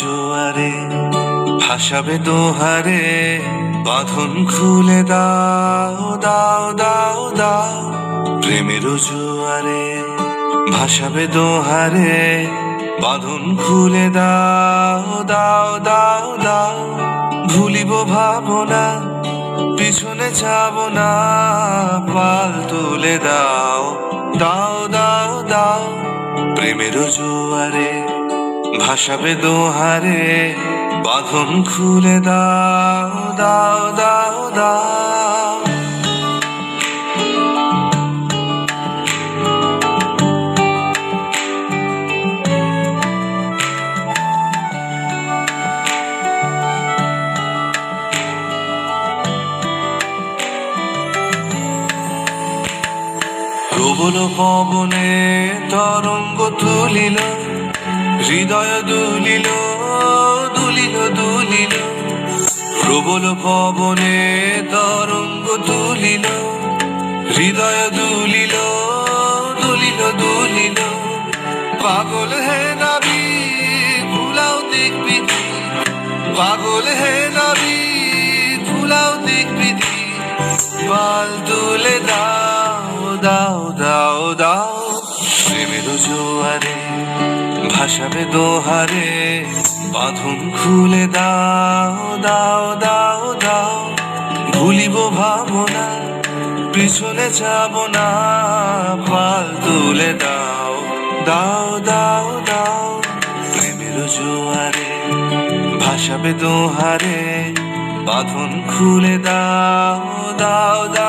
জোয়ারে ভাসাবে দোহারে, বাঁধন খুলে দাও দাও দাও দাও। প্রেমের জোয়ারে ভাসাবে দোহারে, বাঁধন খুলে দাও দাও দাও দাও। ভুলিব ভাবনা, পিছনে যাব না, পাল তুলে দাও দাও দাও দাও। প্রেমের জোয়ারে ভাসাবে দোহারে, বাঁধন খুলে দাও দাও দাও দাও। প্রবল পবনে তরঙ্গ তুলিল, হৃদয় দুলিল দুলিল দুলিল। প্রবল পবনে তরঙ্গ তুলিল, হৃদয় দুলিল দুলিল দুলিল। পাগল হে নবী ভুলাও দিক বিধি, পাগল হে নবী ভুলাও দিক বিধি। পাল তুলে দাও দাও দাও দাও। প্রেমের জোয়ারে ভাসাবে দোহারে, বাঁধন খুলে দাও দাও দাও দাও। ভুলিব ভাবনা, পিছনে যাব না, পাল তুলে দাও দাও দাও দাও। প্রেমের জোয়ারে ভাসাবে দোহারে, বাঁধন খুলে দাও দাও দাও।